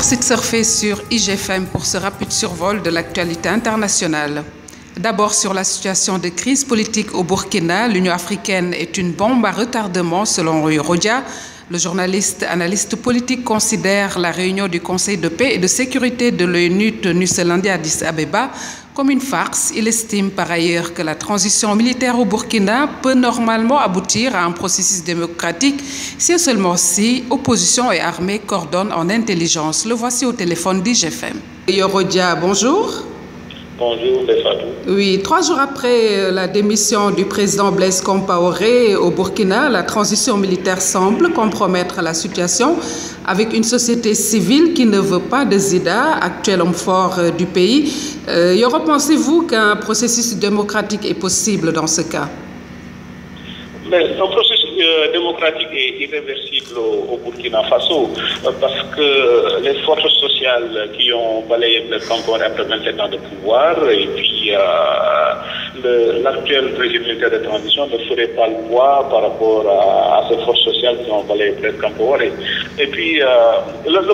Merci de surfer sur IGFM pour ce rapide survol de l'actualité internationale. D'abord sur la situation de crise politique au Burkina, l'Union africaine est une bombe à retardement selon Rui Rodia. Le journaliste analyste politique considère la réunion du Conseil de paix et de sécurité de l'ONU tenue ce lundi à Addis Abeba comme une farce. Il estime par ailleurs que la transition militaire au Burkina peut normalement aboutir à un processus démocratique si et seulement si opposition et armée coordonnent en intelligence. Le voici au téléphone d'IGFM. Rodia, bonjour. Bonjour, Fatou. Oui, 3 jours après la démission du président Blaise Compaoré au Burkina, la transition militaire semble compromettre la situation avec une société civile qui ne veut pas de Zida, actuel homme fort du pays. Pensez-vous qu'un processus démocratique est possible dans ce cas? Un processus démocratique est irréversible au Burkina Faso parce que les forces sociales qui ont balayé Blaise Compaoré après 27 ans de pouvoir et puis l'actuel régime militaire de transition ne ferait pas le poids par rapport à ces forces sociales qui ont balayé Blaise Compaoré. Et puis le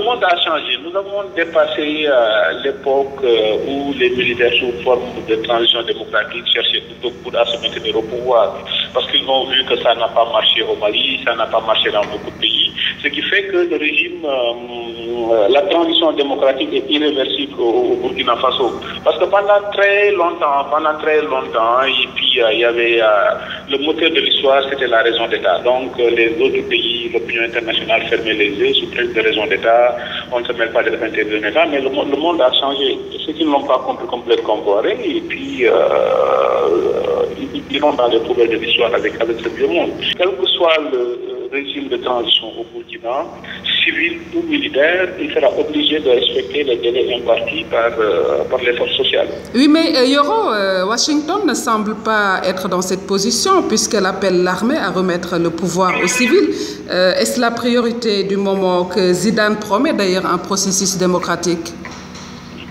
monde a changé. Nous avons dépassé l'époque où les militaires sous forme de transition démocratique cherchaient tout à se maintenir au pouvoir parce qu'ils ont vu que ça n'a pas marché au Mali, ça n'a pas marché dans beaucoup de pays, ce qui fait que le régime, la transition démocratique est irréversible au Burkina Faso. Parce que pendant très longtemps, et puis il y avait le moteur de l'histoire, c'était la raison d'État. Donc les autres pays, l'opinion internationale fermait les yeux sous prétexte de raison d'État, on ne se mêle pas de l'intérêt de l'État, mais le monde a changé. Ceux qui ne l'ont pas compris complètement comparé, et puis ils iront dans les poubelles de l'histoire avec ce vieux monde. Quel que soit le régime de transition au Burkina, civil ou militaire, il sera obligé de respecter les délais impartis par les forces sociales. Oui, mais Washington ne semble pas être dans cette position puisqu'elle appelle l'armée à remettre le pouvoir aux civils. Est-ce la priorité du moment que Zidane promet d'ailleurs un processus démocratique?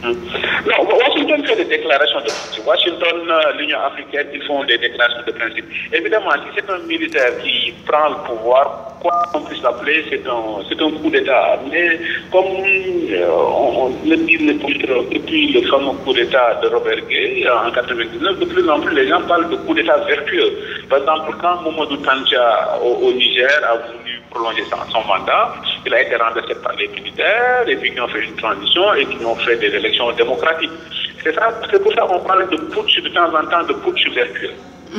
Non, Washington fait des déclarations de principe. Washington, l'Union africaine, ils font des déclarations de principe. Évidemment, si c'est un militaire qui prend le pouvoir, quoi qu'on puisse l'appeler, c'est un coup d'État. Mais comme on le dit depuis le fameux coup d'État de Robert Gay en 1999, de plus en plus les gens parlent de coup d'État vertueux. Par exemple, quand Mamadou Tandja au Niger a voulu prolonger son mandat, il a été renversé par les militaires et puis qui ont fait une transition et qui ont fait des élections démocratiques. C'est pour ça qu'on parle de putsch de temps en temps, de putsch vertueux.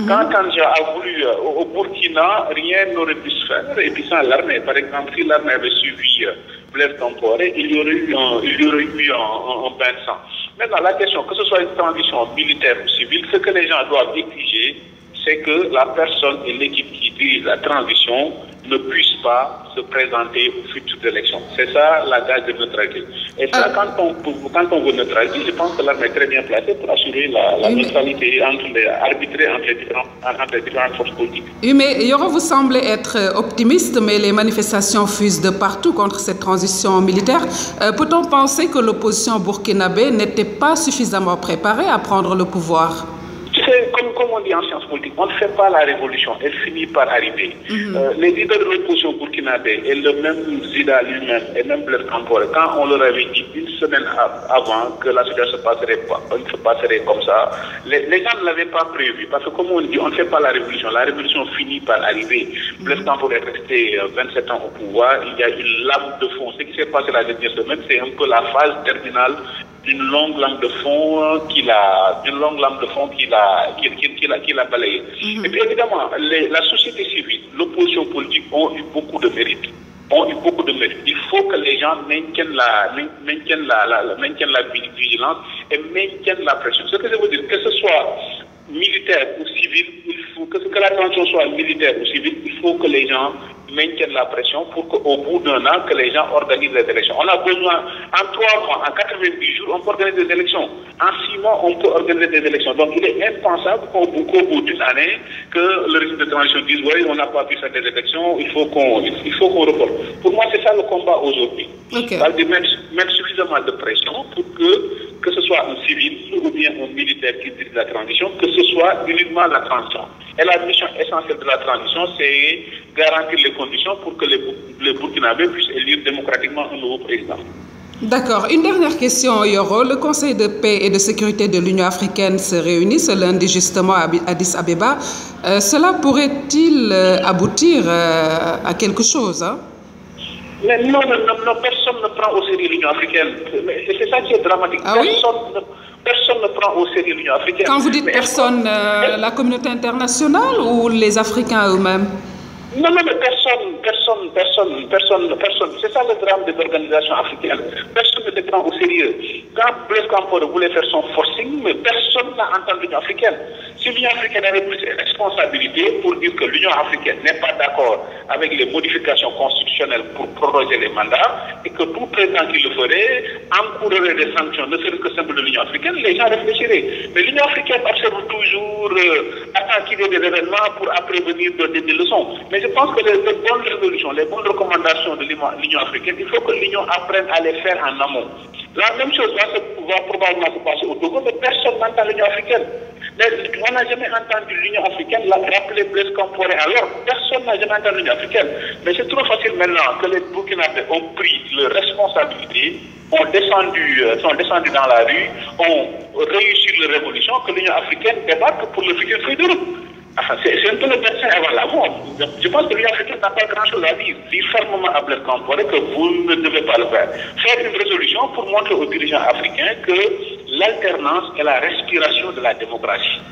Quand Tandja a voulu au Burkina, rien n'aurait pu se faire. Et puis sans l'armée, par exemple, si l'armée avait suivi Blaise Compaoré, il y aurait eu un bain de sang. Maintenant, la question, que ce soit une transition militaire ou civile, ce que les gens doivent exiger, c'est que la personne et l'équipe qui dirige la transition ne puissent pas se présenter aux futures élections. C'est ça la gage de neutralité. Et ça, quand on veut neutralité, je pense que l'armée est très bien placée pour assurer la neutralité arbitrer entre les différentes forces politiques. Oui, mais Yoro, vous semblez être optimiste, mais les manifestations fusent de partout contre cette transition militaire. Peut-on penser que l'opposition burkinabé n'était pas suffisamment préparée à prendre le pouvoir? Comme on dit en sciences politiques, on ne fait pas la révolution, elle finit par arriver. Les leaders de l'opposition burkinabé et le même Zida lui-même et même Blaise Compaoré, quand on leur avait dit une semaine avant que la situation se passerait comme ça, les gens ne l'avaient pas prévu. Parce que comme on dit, on ne fait pas la révolution finit par arriver. Blaise Compaoré est resté 27 ans au pouvoir, il y a une lame de fond. Ce qui s'est passé la dernière semaine, c'est un peu la phase terminale d'une longue lame de fond qu'il a balayée. Et puis évidemment, la société civile, l'opposition politique ont eu beaucoup de mérite. Il faut que les gens maintiennent la vigilance et maintiennent la pression. Ce que je veux dire, que ce soit militaire ou civil, que la transition soit militaire ou civile, il faut que les gens maintiennent la pression pour qu'au bout d'un an, que les gens organisent les élections. On a besoin, en 3 mois, en 90 jours, on peut organiser des élections. En 6 mois, on peut organiser des élections. Donc il est impensable qu'au bout d'une année, que le régime de transition dise, oui, on n'a pas pu faire des élections, il faut qu'on reporte. Pour moi, c'est ça le combat aujourd'hui. Okay. C'est-à-dire mettre suffisamment de pression pour que que ce soit un civil ou bien un militaire qui dirige la transition, que ce soit uniquement la transition. Et la mission essentielle de la transition, c'est garantir les conditions pour que les Burkinabés puissent élire démocratiquement un nouveau président. D'accord. Une dernière question, Yoro. Le Conseil de paix et de sécurité de l'Union africaine se réunit ce lundi justement à Addis Abeba. Cela pourrait-il aboutir à quelque chose, hein? Mais non, personne ne prend au sérieux l'Union africaine. C'est ça qui est dramatique. Ah oui? Personne ne prend au sérieux l'Union africaine. Quand vous dites personne, la communauté internationale ou les Africains eux-mêmes? Non, mais personne. C'est ça le drame des organisations africaines. Personne ne les prend au sérieux. Quand Blaise Compaoré voulait faire son forcing, mais personne n'a entendu l'Union africaine. Si l'Union africaine avait pris ses responsabilités pour dire que l'Union africaine n'est pas d'accord avec les modifications constitutionnelles pour proroger les mandats et que tout président qui le ferait encourrait des sanctions, ne serait-ce que symbole de l'Union africaine, les gens réfléchiraient. Mais l'Union africaine observe toujours, attend qu'il y ait des événements pour après venir donner des leçons. Mais je pense que les bonnes résolutions, les bonnes recommandations de l'Union africaine, il faut que l'Union apprenne à les faire en amont. La même chose va probablement se passer au Togo, mais personne n'entend l'Union africaine. Mais on n'a jamais entendu l'Union africaine rappeler Blaise Compaoré. Alors, personne n'a jamais entendu l'Union africaine. Mais c'est trop facile maintenant que les Burkinabés ont pris leurs responsabilités, sont descendus dans la rue, ont réussi leur révolution, que l'Union africaine débarque pour le futur feuille de route. Enfin, c'est un peu le médecin avant la mort. Je pense que l'Union africaine n'a pas grand-chose à dire. Dire fermement à Blaise Compaoré que vous ne devez pas le faire. Faire une résolution pour montrer aux dirigeants africains que l'alternance est la respiration de la démocratie.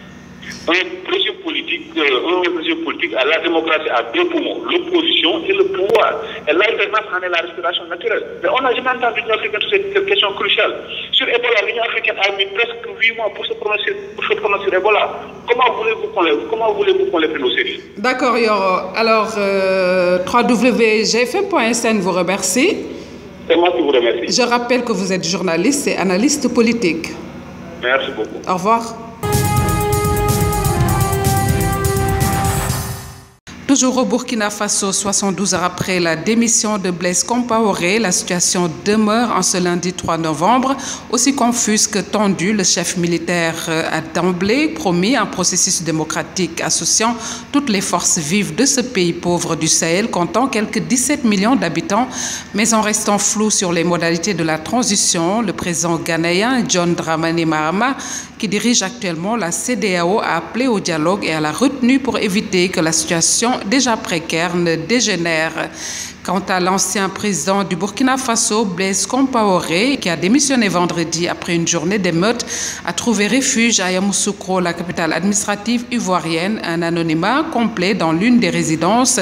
Un régime politique à la démocratie à deux poumons, l'opposition et le pouvoir. Et l'alternance en est la respiration naturelle. Mais on n'a jamais entendu l'Union africaine sur cette question cruciale. Sur Ebola, l'Union africaine a mis presque 8 mois pour se prononcer sur Ebola. Comment voulez-vous qu'on les prenne au sérieux? D'accord, Yoro. Alors, www.gfm.sn vous remercie. C'est moi qui vous remercie. Je rappelle que vous êtes journaliste et analyste politique. Merci beaucoup. Au revoir. Toujours au Burkina Faso, 72 heures après la démission de Blaise Compaoré, la situation demeure en ce lundi 3 novembre. Aussi confuse que tendue, le chef militaire a d'emblée promis un processus démocratique associant toutes les forces vives de ce pays pauvre du Sahel, comptant quelques 17 millions d'habitants. Mais en restant flou sur les modalités de la transition, le président ghanéen John Dramani Mahama, qui dirige actuellement la CEDEAO, a appelé au dialogue et à la retenue pour éviter que la situation déjà précaire ne dégénère. Quant à l'ancien président du Burkina Faso, Blaise Compaoré, qui a démissionné vendredi après une journée d'émeutes, a trouvé refuge à Yamoussoukro, la capitale administrative ivoirienne, un anonymat complet dans l'une des résidences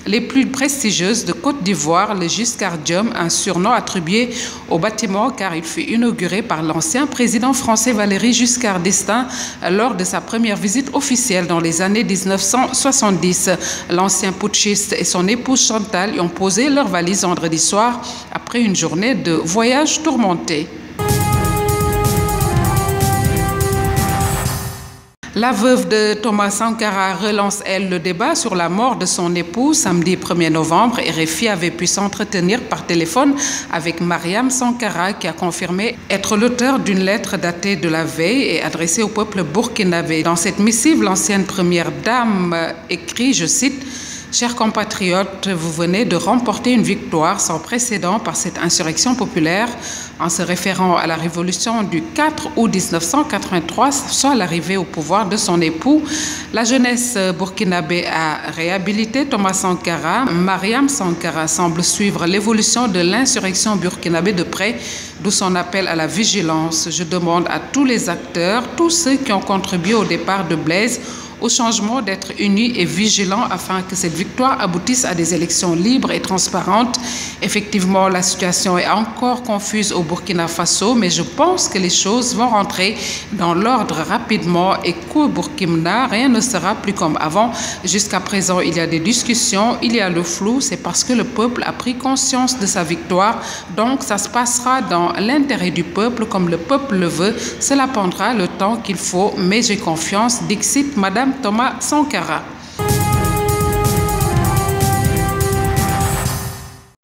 les plus prestigieuses de Côte d'Ivoire, le Giscardium, un surnom attribué au bâtiment car il fut inauguré par l'ancien président français Valéry Giscard d'Estaing lors de sa première visite officielle dans les années 1970. L'ancien putschiste et son épouse Chantal y ont posé leurs valises vendredi soir après une journée de voyage tourmenté. La veuve de Thomas Sankara relance, elle, le débat sur la mort de son époux. Samedi 1er novembre, RFI avait pu s'entretenir par téléphone avec Mariam Sankara, qui a confirmé être l'auteur d'une lettre datée de la veille et adressée au peuple burkinabé. Dans cette missive, l'ancienne première dame écrit, je cite, « Chers compatriotes, vous venez de remporter une victoire sans précédent par cette insurrection populaire en se référant à la révolution du 4 août 1983, soit l'arrivée au pouvoir de son époux. La jeunesse burkinabé a réhabilité Thomas Sankara. Mariam Sankara semble suivre l'évolution de l'insurrection burkinabé de près, d'où son appel à la vigilance. Je demande à tous les acteurs, tous ceux qui ont contribué au départ de Blaise, au changement d'être unis et vigilants afin que cette victoire aboutisse à des élections libres et transparentes. Effectivement, la situation est encore confuse au Burkina Faso, mais je pense que les choses vont rentrer dans l'ordre rapidement et qu'au Burkina, rien ne sera plus comme avant. Jusqu'à présent, il y a des discussions, il y a le flou, c'est parce que le peuple a pris conscience de sa victoire. Donc, ça se passera dans l'intérêt du peuple comme le peuple le veut. Cela prendra le temps qu'il faut, mais j'ai confiance, dixit Madame Thomas Sankara.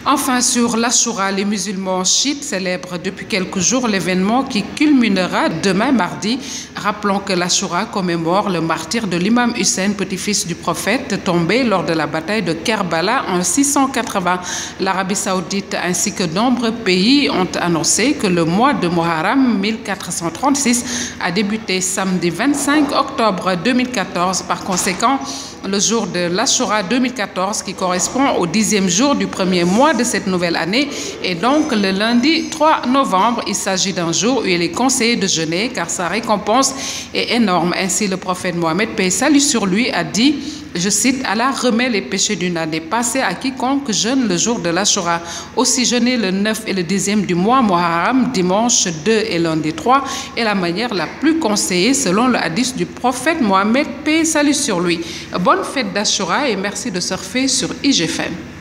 Enfin, sur l'Achoura, les musulmans chiites célèbrent depuis quelques jours l'événement qui culminera demain mardi. Rappelons que l'Achoura commémore le martyre de l'imam Hussein, petit-fils du prophète, tombé lors de la bataille de Kerbala en 680. L'Arabie saoudite ainsi que nombreux pays ont annoncé que le mois de Muharram 1436 a débuté samedi 25 octobre 2014. Par conséquent, le jour de l'Achoura 2014, qui correspond au 10e jour du premier mois de cette nouvelle année, et donc le lundi 3 novembre. Il s'agit d'un jour où il est conseillé de jeûner car sa récompense est énorme. Ainsi, le prophète Mohammed, paix et salut sur lui, a dit, je cite, Allah remet les péchés d'une année passée à quiconque jeûne le jour de l'Achoura. Aussi, jeûner le 9 et le 10e du mois Muharram, dimanche 2 et lundi 3, est la manière la plus conseillée selon le hadith du prophète Mohammed, paix et salut sur lui. Bonne fête d'Achoura et merci de surfer sur IGFM.